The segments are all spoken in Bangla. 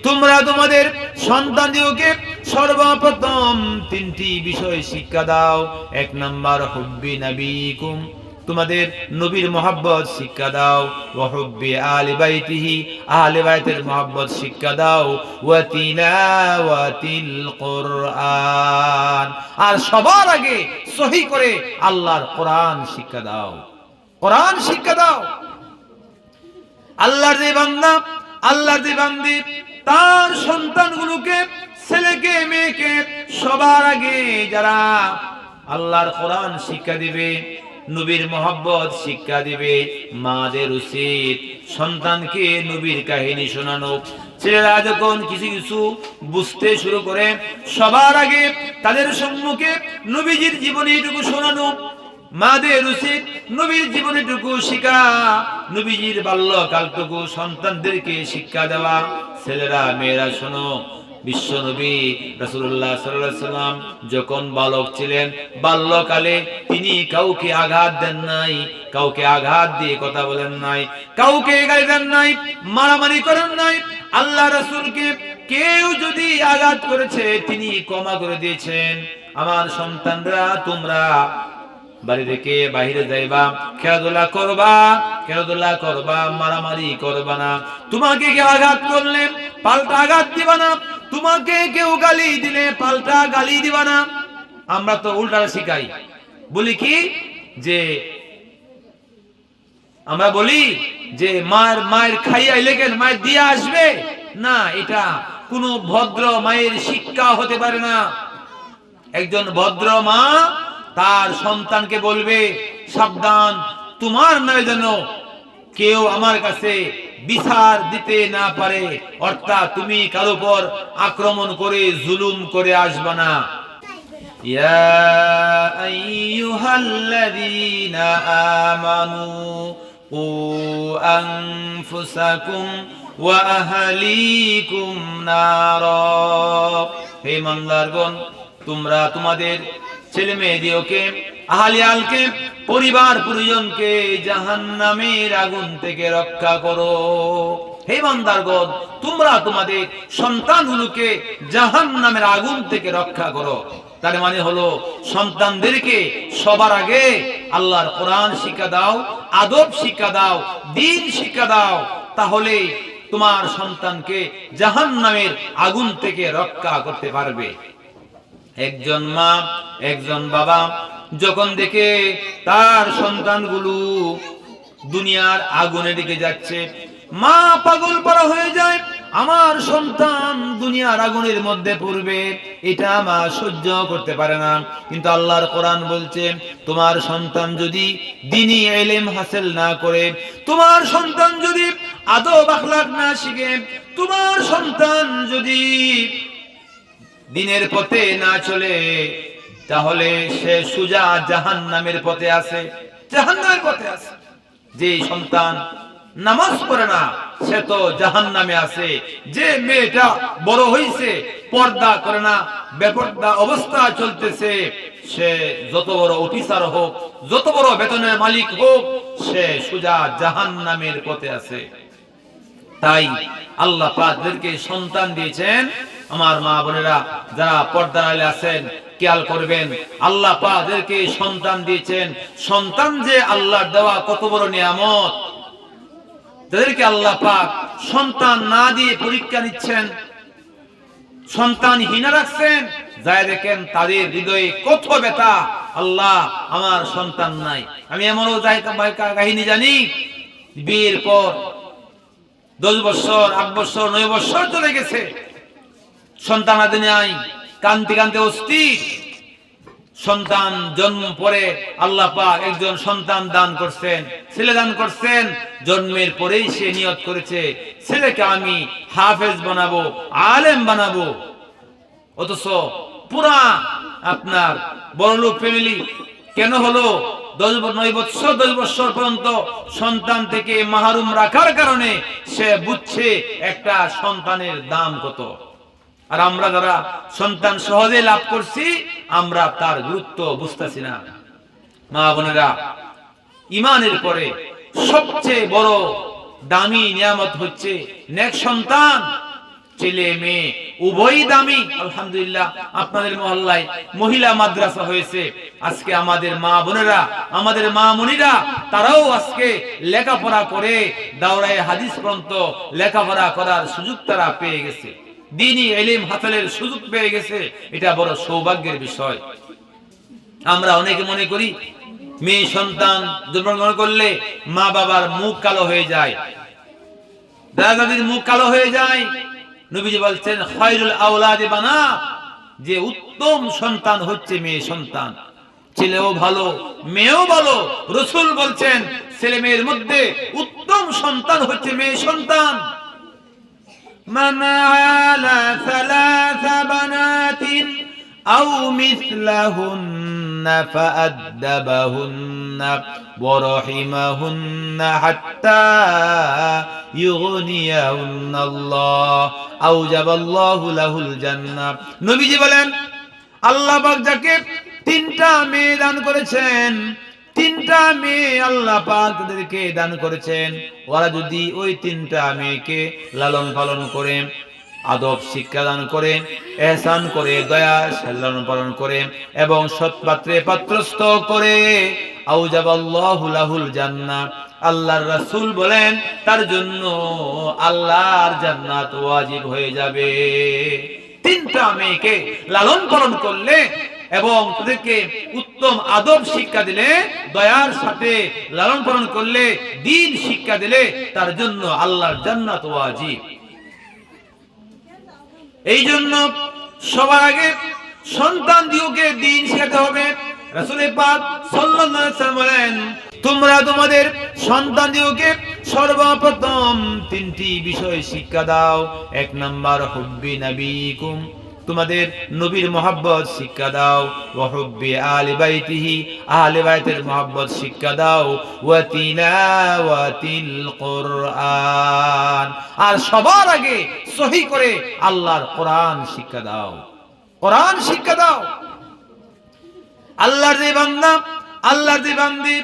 তোমরা তোমাদের সন্তানদেরকে সর্বপ্রথম তিনটি বিষয় শিক্ষা দাও। এক নাম্বার হুব্বি নবীকুম, তোমাদের নবীর মহব্বত শিক্ষা দাও। ওয়া হুব্বি আলি বাইতিহি, আহলে বাইতের মহব্বত শিক্ষা দাও। ওয়া তিলাওয়াতিল কুরআন, আর সবার আগে সহি করে আল্লাহর কোরআন শিক্ষা দাও। কোরআন শিক্ষা দাও। আল্লাহর যে বান্দা, আল্লাহর যে বান্দি তার সন্তানগুলোকে, ছেলেকে মেয়েকে সবার আগে যারা আল্লাহর কোরআন শিক্ষা দিবে, নবীর মহব্বত শিক্ষা দিবে, মাদের উচিত সন্তানকে নবীর কাহিনী শোনানো। ছেলেরা যখন কিছু কিছু বুঝতে শুরু করে, সবার আগে তাদের সম্মুখে নবীজির জীবনীটুকু শোনানো। মাদের উচিত নবীর জীবনীটুকু শিক্ষা, নবীজির বাল্যকালটুকু সন্তানদেরকে শিক্ষা দেওয়া। ছেলেরা মেয়েরা শোনো, বিশ্ব নবী রাসূলুল্লাহ সাল্লাল্লাহু আলাইহি সাল্লাম যখন বালক ছিলেন, বাল্যকালে তিনি কাউকে আঘাত দেন নাই, কাউকে আঘাত দিয়ে কথা বলেন নাই, কাউকে গালি দেন নাই, মারামারি করেন নাই। আল্লাহ রাসূলকে কেউ যদি আঘাত করেছে তিনি ক্ষমা করে দিয়েছেন। আমার সন্তানরা, তোমরা বাড়ি থেকে বাইরে যাইবা, খেলাধুলা করবা, খেলাধুলা করবা, মারামারি করবা না। তোমাকে কেউ আঘাত করলে পাল্টা আঘাত দিবা না, তোমাকে কেউ গালি দিলে পাল্টা গালি দিবা না। আমরা তো উল্টা শিখাই, বলি কি যে আমরা বলি যে মায়ের খাইয়া লেগেন মায়ের দিয়ে আসবে না, এটা কোনো ভদ্র মায়ের শিক্ষা হতে পারে না। একজন ভদ্র মা তার সন্তানকে বলবে, সাবধান, তোমার নামে যেন কেউ আমার কাছে বিচার দিতে না পারে, অর্থাৎ তুমি কারো উপর আক্রমণ করে জুলুম করে আসবা না। ইয়া আইয়ুহাল্লাযীনা আমানু কু আনফুসাকুম ওয়া আহলিকুম নারা, হে ইমানদারগণ, তোমরা তোমাদের ছেলে মেয়েদেরকে, আহলিয়ালকে, পরিবার পরিজনকে জাহান্নামের আগুন থেকে রক্ষা করো। হে বান্দারগণ, তোমরা তোমাদের সন্তানগুলোকে জাহান্নামের আগুন থেকে রক্ষা করো। তার মানে হলো সন্তানদেরকে সবার আগে আল্লাহর কোরআন শিক্ষা দাও, আদব শিক্ষা দাও, দ্বীন শিক্ষা দাও, তাহলে তোমার সন্তানকে জাহান্নামের আগুন থেকে রক্ষা করতে পারবে। একজন মা, একজন বাবা যখন দেখে তার সন্তানগুলো দুনিয়ার আগুনের দিকে যাচ্ছে, মা পাগল পারা হয়ে যায়, আমার সন্তান দুনিয়ার আগুনের মধ্যে পড়বে, এটা মা সহ্য করতে পারে না। কিন্তু আল্লাহর কোরআন বলছে, তোমার সন্তান যদি দ্বীনি ইলম হাসিল না করে, তোমার সন্তান যদি আদব আখলাক না শিখে, তোমার সন্তান যদি দ্বীনের পথে না চলে, তাহলে সে সোজা জাহান্নামের পথে আছে, জাহান্নামের পথে আছে। যে সন্তান নামাজ পড়ে না সে তো জাহান্নামে আছে। যে মেয়েটা বড় হইছে, পর্দা করে না, বেপর্দা অবস্থা চলতেছে, সে যত বড় অফিসার হোক, যত বড় বেতনের মালিক হোক, সে সোজা জাহান্নামের পথে আছে। তাই আল্লাহ পাক যাদেরকে সন্তান দিয়েছেন, আমার মা বোনেরা যারা পর্দার আড়ালে আছেন, খেয়াল করবেন, আল্লাহ পাক যাদেরকে সন্তান দিয়েছেন, সন্তান যে আল্লাহর দেওয়া কত বড় নিয়ামত। যাদেরকে আল্লাহ পাক সন্তান না দিয়ে পরীক্ষা নিচ্ছেন, সন্তানহীন রাখছেন, যাই দেখেন তাদের হৃদয়ে কত ব্যথা, আল্লাহ আমার সন্তান নাই। আমি এমনও কাহিনী জানি, বিয়ের পর 10 বছর, 8 বছর, 9 বছর চলে গেছে, সন্তান আদে নাই, কানতে কানতে অস্থির। সন্তান জন্ম পরে আল্লাহ পাক একজন সন্তান দান করছেন, ছেলে দান করছেন। জন্মের পরেই সে নিয়ত করেছে, ছেলেকে আমি হাফেজ বানাবো, আলেম বানাবো। অথচ পুরা আপনার বড়লোক ফ্যামিলি কেন হলো? 9 বছর 10 বছর পর্যন্ত সন্তান থেকে মাহরুম রাখার কারণে সে বুঝছে একটা সন্তানের দাম কত। আর আমরা যারা সন্তান সহজে লাভ করছি, আমরা তার গুরুত্ব বুঝতেছি না। মা বোনেরা, ঈমানের পরে সবচেয়ে বড় দামি নিয়ামত হচ্ছে নেক সন্তান। ছেলে মেয়ে উভয় দামি। আলহামদুলিল্লাহ আপনাদের মহল্লায় মহিলা মাদ্রাসা হয়েছে। আজকে আমাদের মা বোনেরা, আমাদের মা মুনিরা তারাও আজকে লেখাপড়া করে দাওরায়ে হাদিস পর্যন্ত লেখাপড়া করার সুযোগ তারা পেয়ে গেছে, দ্বীনি ইলম হাসিলের সুযোগ পেয়ে গেছে। এটা বড় সৌভাগ্যের বিষয়। আমরা অনেকে মনে করি মেয়ে সন্তান জন্মগ্রহণ করলে মা বাবার মুখ কালো হয়ে যায়, দাদা দাদির মুখ কালো হয়ে যায়। নবীজি বলছেন খায়রুল আওলাদি বানাত, যে উত্তম সন্তান হচ্ছে মেয়ে সন্তান। ছেলেও ভালো মেয়েও ভালো। রাসূল বলছেন ছেলে মেয়ের মধ্যে উত্তম সন্তান হচ্ছে মেয়ে সন্তান। মান আলা সালাসা বানাতিন আও মিসলাহুন্না ফাআদ্দাবাহুন্না ওয়া রাহিমাহুন্না হাত্তা ইউগনিয়াহুন্নাল্লাহ আওজাবাল্লাহু লাহুল জান্নাহ। নবীজি বলেন আল্লাহ পাক যাকে তিনটা মেয়ে দান করেছেন, তিনটা মেয়ে আল্লাহ পাক তাদেরকে দান করেছেন, ওরা যদি ওই তিনটা মেয়েকে লালন পালন করে, আদব শিক্ষা দান করে, ইহসান করে, দয়া লালন পালন করে এবং সৎ পাত্রে পাত্রস্থ করে, আওজাবাল্লাহু লাহুল জান্নাহ, আল্লাহর রাসূল বলেন তার জন্য আল্লাহর জান্নাত ওয়াজিব হয়ে যাবে। তিনটা মেয়েকে লালন পালন করলে এবং তাদেরকে উত্তম আদব শিক্ষা দিলে, দয়ার সাথে লালন পালন করলে, দ্বীন শিক্ষা দিলে তার জন্য আল্লাহর জান্নাত ওয়াজিব। এই জন্য সবার আগে সন্তান দিওকে দ্বীন শেখাতে হবে। রাসূল পাক সাল্লাল্লাহু আলাইহি ওয়াসাল্লাম বলেন তোমরা তোমাদের সন্তান দিওকে সর্বপ্রথম তিনটি বিষয় শিক্ষা দাও। এক নাম্বার হুব্বি নবীকুম, তোমাদের নবীর মহব্বত শিক্ষা দাও। ওয়া হুব্বি আলি বাইতিহি, আহলে বাইতের মহব্বত শিক্ষা দাও। ওয়া তিলাওয়াতিল কুরআন, আর সবার আগে সহি করে আল্লাহর কোরআন শিক্ষা দাও। কোরআন শিক্ষা দাও। আল্লাহর যে বান্দা, আল্লাহর যে বান্দি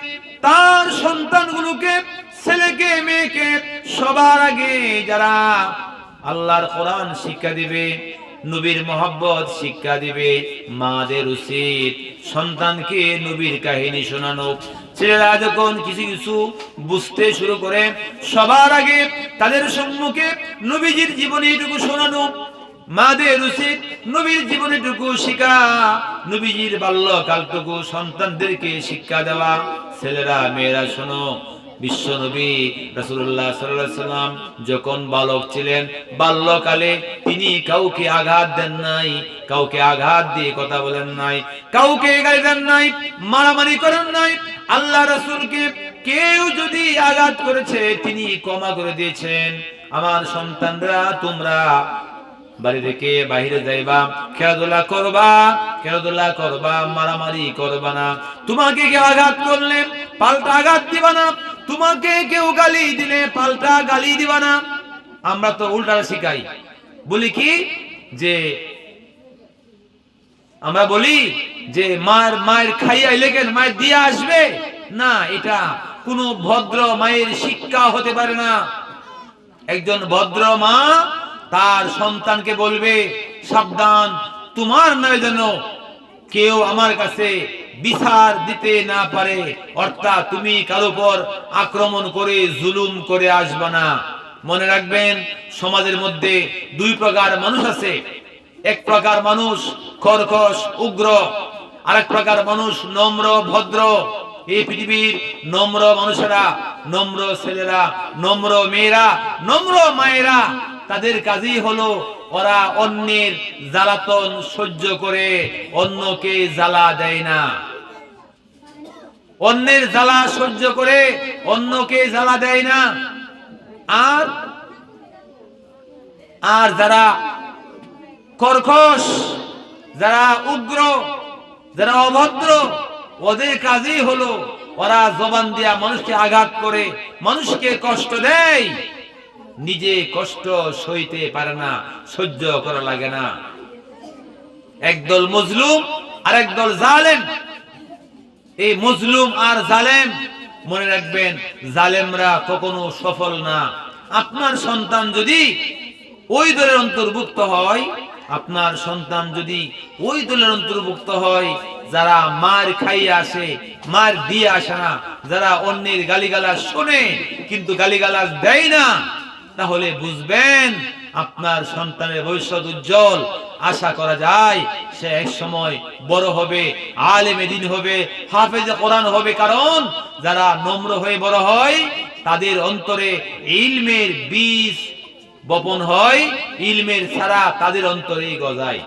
তার সন্তানগুলোকে, ছেলেকে মেয়েকে সবার আগে যারা আল্লাহর কোরআন শিক্ষা দিবে, নবীর মহব্বত শিক্ষা দিবে, মাদের উচিত সন্তানকে নবীর কাহিনী শোনানো। ছেলেরা যখন কিছু কিছু বুঝতে শুরু করে সবার আগে তাদের সম্মুখে নবীজির জীবনীটুকু শোনানো। মাদের উচিত নবীর জীবনীটুকু শিক্ষা, নবীজির বাল্যকালটুকু সন্তানদেরকে শিক্ষা দেওয়া। ছেলেরা মেয়েরা শোনো, বিশ্ব নবী রাসূলুল্লাহ সাল্লাল্লাহু আলাইহি ওয়াসাল্লাম যখন বালক ছিলেন, বাল্যকালে তিনি কাউকে আঘাত দেন নাই, কাউকে আঘাত দিয়ে কথা বলেন নাই, কাউকে গালি দেন নাই, মারামারি করেন নাই। আল্লাহ রাসূলকে কেউ যদি আঘাত করেছে তিনি ক্ষমা করে দিয়েছেন। আমার সন্তানরা তোমরা বাড়ি থেকে বাইরে যাইবা, খেলাধুলা করবা, খেলাধুলা করবা, মারামারি করবা না। তোমাকে কেউ আঘাত করলে পাল্টা আঘাত দিবা না, তোমাকে কেউ গালি দিলে পাল্টা গালি দিবা না। আমরা তো উল্টা শিখাই, বলি কি যে আমরা বলি যে মায়ের খাইয়া লেগেন মায়ের দিয়ে আসবে না, এটা কোনো ভদ্র মায়ের শিক্ষা হতে পারে না। একজন ভদ্র মা তার সন্তানকে বলবে সাবধান, তোমার নামে যেন কেউ আমার কাছে বিচার দিতে না পারে, অর্থাৎ তুমি কারো উপর আক্রমণ করে জুলুম করে আসবা না। মনে রাখবেন সমাজের মধ্যে দুই প্রকার মানুষ আছে। এক প্রকার মানুষ কর্কশ উগ্র, আরেক প্রকার মানুষ নম্র ভদ্র। এই পৃথিবীর নম্র মানুষেরা, নম্র ছেলেরা, নম্র মেয়েরা, নম্র মায়েরা, তাদের কাজই হলো ওরা অন্যের জ্বালাতন সহ্য করে অন্যকে জ্বালা দেয় না। অন্যের জ্বালা সহ্য করে অন্যকে জ্বালা দেয় না। আর যারা কর্কশ, যারা উগ্র, যারা অভদ্র, ওদের কাজই হলো ওরা জবান দিয়া মানুষকে আঘাত করে, মানুষকে কষ্ট দেয়, নিজে কষ্ট সইতে পারে না, সহ্য করা লাগে না। একদল মজলুম আর একদল জালেম। এই মজলুম আর জালেম, মনে রাখবেন জালেমরা কখনো সফল না। আপনার সন্তান যদি ওই দলের অন্তর্ভুক্ত হয়, আপনার সন্তান যদি ওই দলের অন্তর্ভুক্ত হয় যারা মার খাইয়ে আসে, মার দিয়ে আসে না, যারা অন্যের গালিগালাজ শোনে কিন্তু গালিগালাজ দেয় না, তাহলে বুঝবেন আপনার সন্তানের ভবিষ্যৎ উজ্জ্বল। আশা করা যায় সে এক সময় বড় হবে, আলেমে দ্বীন হবে, হাফেজে কোরআন হবে। কারণ যারা নম্র হয়ে বড় হয় তাদের অন্তরে ইলমের বীজ বপন হয়, ইলমের ছাড়া তাদের অন্তরে গজায়।